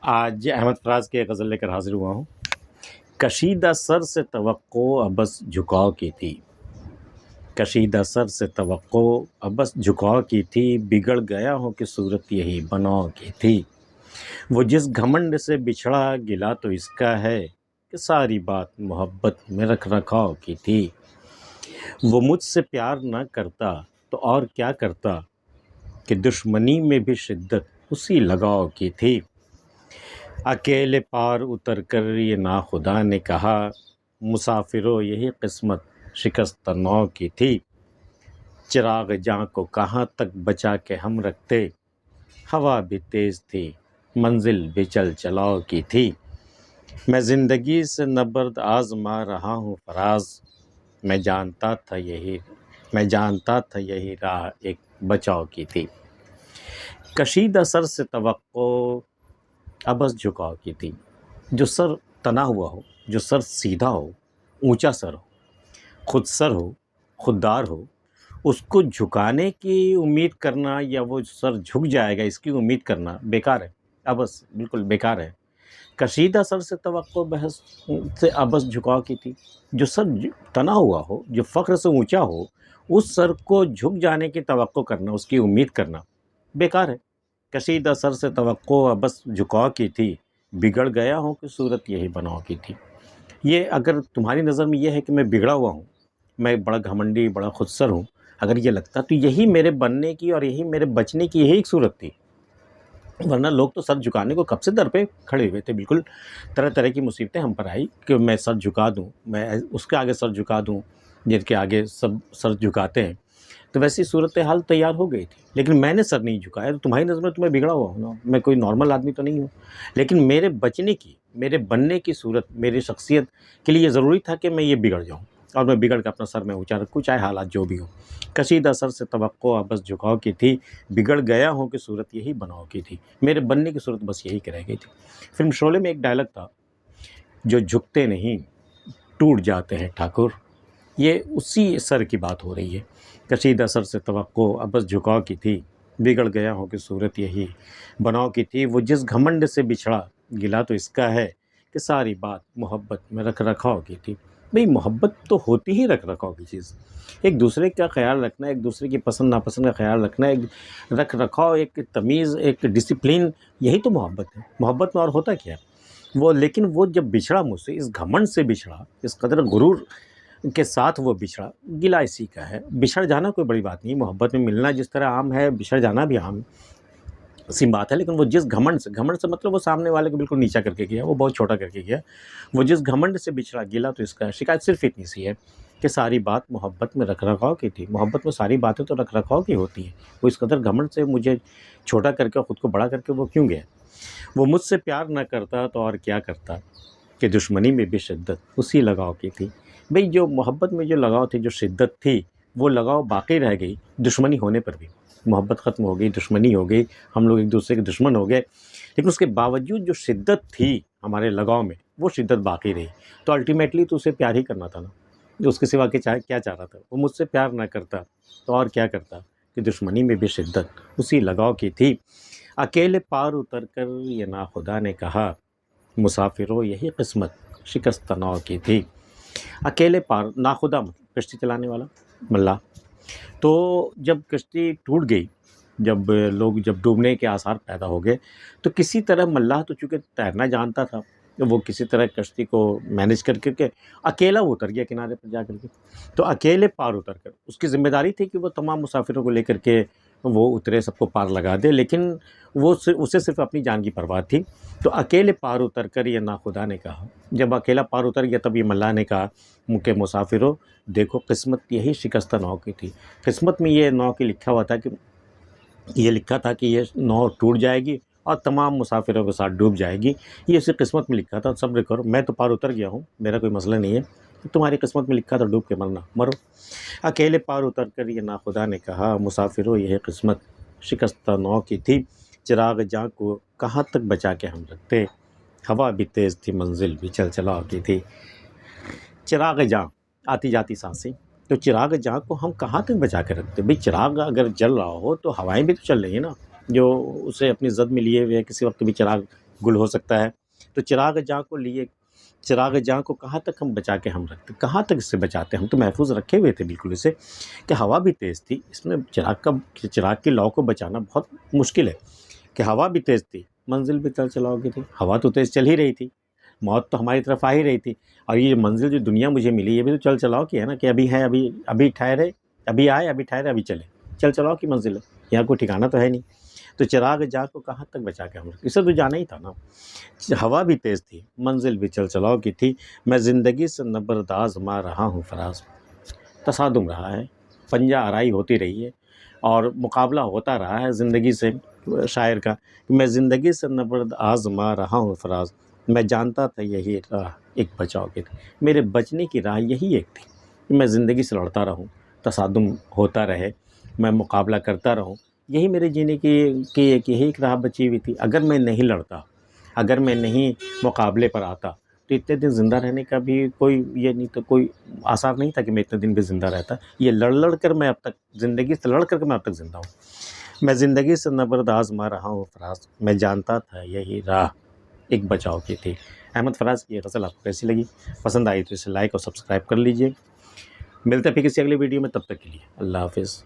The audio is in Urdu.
آج احمد فراز کی ایک غزل لے کر حاضر ہوا ہوں۔ کشیدہ سر سے توقع ابس جھکاؤ کی تھی، کشیدہ سر سے توقع ابس جھکاؤ کی تھی، بگڑ گیا ہوں کہ صورت یہی بناؤ کی تھی۔ وہ جس گھمنڈ سے بچھڑا گلا تو اس کا ہے کہ ساری بات محبت میں رکھ رکھاؤ کی تھی۔ وہ مجھ سے پیار نہ کرتا تو اور کیا کرتا کہ دشمنی میں بھی شدت اسی لگاؤ کی تھی۔ اکیلے پار اتر کر یہ ناخدا نے کہا، مسافرو یہی قسمت شکست نو کی تھی۔ چراغ جاں کو کہاں تک بچا کے ہم رکھتے، ہوا بھی تیز تھی منزل بھی چل چلاؤ کی تھی۔ میں زندگی سے نبرد آزما رہا ہوں فراز، میں جانتا تھا یہی راہ ایک بچاؤ کی تھی۔ کشیدہ سر سے توقع ابس جھکاؤ کی تھی۔ جو سر تنا ہوا ہو، جو سر سیدھا ہو، اونچا سر ہو، خود سر ہو، خوددار ہو، اس کو جھکانے کی امید کرنا یا وہ سر جھک جائے گا اس کی امید کرنا بیکار ہے، ابس بالکل بیکار ہے۔ کشیدہ سر سے توقع بحث سے ابس جھکاؤ کی تھی۔ جو سر تنا ہوا ہو، جو فخر سے اونچا ہو، اس سر کو جھک جانے کی توقع کرنا، اس کی امید کرنا بیکار ہے۔ کشیدہ سر سے توقع ابس جھکاؤ کی تھی، بگڑ گیا ہوں کہ صورت یہی بناؤ کی تھی۔ یہ اگر تمہاری نظر میں یہ ہے کہ میں بگڑا ہوا ہوں، میں بڑا گھمنڈی، بڑا خودسر ہوں، اگر یہ لگتا تو یہی میرے بننے کی اور یہی میرے بچنے کی یہی ایک صورت تھی، ورنہ لوگ تو سر جھکانے کو کب سے در پہ کھڑے ہوئے تھے۔ بالکل طرح طرح کی مصیبتیں ہم پر آئی کہ میں سر جھکا دوں، میں اس کے آگے سر جھکا دوں جن کے آگے سب سر جھکاتے ہیں، تو ویسی صورتحال تیار ہو گئی تھی، لیکن میں نے سر نہیں جھکایا۔ تو تمہاری نظر میں تو میں بگڑا ہوا ہوں نا، میں کوئی نارمل آدمی تو نہیں ہوں، لیکن میرے بچنے کی، میرے بننے کی صورت، میری شخصیت کے لیے یہ ضروری تھا کہ میں یہ بگڑ جاؤں اور میں بگڑ کے اپنا سر میں اونچا رکھوں، چاہے حالات جو بھی ہوں۔ کشیدہ سر سے توقع ابس جھکاؤ کی تھی، بگڑ گیا ہوں کہ صورت یہی بناؤ کی تھی۔ میرے بننے کی صورت بس یہی کہ رہ گئی تھی۔ فلم شعلے میں ایک ڈائلاگ تھا، جو جھکتے نہیں ٹوٹ جاتے ہیں ٹھاکر، یہ اسی سر کی بات ہو رہی ہے۔ کشیدہ سر سے توقع ابس جھکاؤ کی تھی، بگڑ گیا ہوں کہ صورت یہی بناؤ کی تھی۔ وہ جس گھمنڈ سے بچھڑا گلا تو اس کا ہے کہ ساری بات محبت میں رکھ رکھاؤ کی تھی۔ بھئی محبت تو ہوتی ہی رکھ رکھاؤ کی چیز، ایک دوسرے کا خیال رکھنا، ایک دوسرے کی پسند ناپسند کا خیال رکھنا، ایک رکھ رکھاؤ، ایک تمیز، ایک ڈسپلن، یہی تو محبت ہے۔ محبت میں اور ہوتا کیا ہے وہ؟ لیکن وہ جب بچھڑا مجھ سے، اس گھمنڈ سے بچھڑا، اس قدر غرور کے ساتھ وہ بچھڑا، گلا اسی کا ہے۔ بچھڑ جانا کوئی بڑی بات نہیں، محبت میں ملنا جس طرح عام ہے، بچھڑ جانا بھی عام سی بات ہے، لیکن وہ جس گھمنڈ سے مطلب وہ سامنے والے کو بالکل نیچا کر کے گیا، وہ بہت چھوٹا کر کے گیا۔ وہ جس گھمنڈ سے بچھڑا گلا تو اس کا ہے، شکایت صرف اتنی سی ہے کہ ساری بات محبت میں رکھ رکھاؤ کی تھی۔ محبت میں ساری باتیں تو رکھ رکھاؤ کی ہوتی ہیں، وہ اس قدر گھمنڈ سے مجھے چھوٹا کر کے خود کو بڑا کر کے وہ کیوں گیا؟ وہ مجھ سے پیار نہ کرتا تو اور کیا کرتا کہ دشمنی میں بھی شدت اسی لگاؤ کی تھی۔ بھئی جو محبت میں جو لگاؤ تھی، جو شدت تھی، وہ لگاؤ باقی رہ گئی دشمنی ہونے پر بھی۔ محبت ختم ہو گئی، دشمنی ہو گئی، ہم لوگ ایک دوسرے کے دشمن ہو گئے، لیکن اس کے باوجود جو شدت تھی ہمارے لگاؤ میں، وہ شدت باقی رہی۔ تو الٹیمیٹلی تو اسے پیار ہی کرنا تھا نا، جو اس کے سوا کیا چاہ رہا تھا؟ وہ مجھ سے پیار نہ کرتا تو اور کیا کرتا کہ دشمنی میں بھی شدت اسی لگاؤ کی تھی۔ اکیلے پار اتر کر یہ ناخدا نے کہا، مسافرو یہی قسمت شکست نو کی تھی۔ اکیلے پار، ناخدا مطلب کشتی چلانے والا، ملاح۔ تو جب کشتی ٹوٹ گئی، جب ڈوبنے کے آثار پیدا ہو گئے، تو کسی طرح ملاح تو چونکہ تیرنا جانتا تھا، وہ کسی طرح کشتی کو مینج کر کے اکیلا وہ اتر گیا کنارے پر جا کر کے۔ تو اکیلے پار اتر کر، اس کی ذمہ داری تھی کہ وہ تمام مسافروں کو لے کر کے وہ اترے، سب کو پار لگا دے، لیکن اسے صرف اپنی جان کی پرواہ تھی۔ تو اکیلے پار اتر کر یہ ناخدا نے کہا، جب اکیلا پار اتر گیا تب یہ ملاح نے کہا کہ مسافروں دیکھو قسمت یہی شکستہ نو کی تھی۔ قسمت میں یہ نو کی لکھا ہوا تھا کہ یہ نو ٹوٹ جائے گی اور تمام مسافروں کے ساتھ ڈوب جائے گی، یہ اسی قسمت میں لکھا تھا۔ صبر کرو، میں تو پار اتر گیا ہوں، میرا کوئی مسئلہ نہیں ہے، تمہاری قسمت میں لکھا تھا ڈوب کے مرنا، مرو۔ اکیلے پار اتر کر یہ ناخدا نے کہا، مسافروں یہ قسمت شکستہ نو کی تھی۔ چراغ جاں کو کہاں تک بچا کے ہم رکھتے، ہوا بھی تیز تھی منزل بھی چل چلاؤ کی تھی۔ چراغ جاں، آتی جاتی سانسیں، تو چراغ جاں کو ہم کہاں تک بچا کے رکھتے؟ بھئی چراغ اگر جل رہا ہو تو ہوائیں بھی تو چل رہی ہیں نا، جو اسے اپنی زد میں لیے ہوئے کسی وقت بھی چراغ گل ہو سکتا ہے۔ تو چراغ جاں کو لیے، چراغ جاں کو کہاں تک ہم بچا کے ہم رکھتے، کہاں تک اس سے بچاتے، ہم تو محفوظ رکھے ہوئے تھے بالکل اسے، کہ ہوا بھی تیز تھی اس میں، چراغ کی لو کو بچانا بہت مشکل ہے، کہ ہوا بھی تیز تھی، منزل بھی چل چلاؤ کی تھی، ہوا تو تیز چل ہی رہی تھی، موت تو ہماری طرف آ ہی رہی تھی، اور یہ منزل جو دنیا مجھے ملی یہ بھی تو چل چلاؤ کی ہے نا، کہ ابھی ہے، ابھی ٹھہرے، ابھی آئے، ابھی ٹھہرے، ابھی چلے، چل چلاؤ کی منزل ہے، یہاں کوئی ٹھکانہ تو ہے نہیں۔ تو چراغ جاں کو کہاں تک بچا کے ہم رکھیں، اسے تو جانا ہی تھا نا۔ ہوا بھی تیز تھی، منزل بھی چل چلاؤ کی تھی، میں زندگی سے نبرد آزما رہا ہوں فراز۔ تصادم رہا ہے، پنجہ آرائی ہوتی رہی ہے، اور مقابلہ ہوتا رہا ہے زندگی سے، شاعر کا، کہ میں زندگی سے نبرد آزما رہا ہوں فراز، میں جانتا تھا یہی راہ ایک بچاؤ کی تھی، میرے بچنے کی راہ یہی ایک تھی کہ میں زندگی سے لڑتا رہوں، تصادم ہوتا رہے، میں مقابلہ کرتا رہوں، یہی میرے جینے کی یہی ایک راہ بچی ہوئی تھی۔ اگر میں نہیں لڑتا، اگر میں نہیں مقابلے پر آتا، تو اتنے دن زندہ رہنے کا بھی کوئی یہ نہیں، تو کوئی آثار نہیں تھا کہ میں اتنے دن بھی زندہ رہتا۔ یہ لڑ کر میں اب تک، زندگی سے لڑ کر کے میں اب تک زندہ ہوں۔ میں زندگی سے نبرد آزما رہا ہوں فراز، میں جانتا تھا یہی راہ ایک بچاؤ کی تھی۔ احمد فراز کی یہ غزل آپ کو کیسی لگی؟ پسند آئی تو اسے لائک اور سبسکرائب کر لیجئے۔ ملتے ہیں پھر کسی اگلی ویڈیو میں، تب تک کے لیے اللہ حافظ۔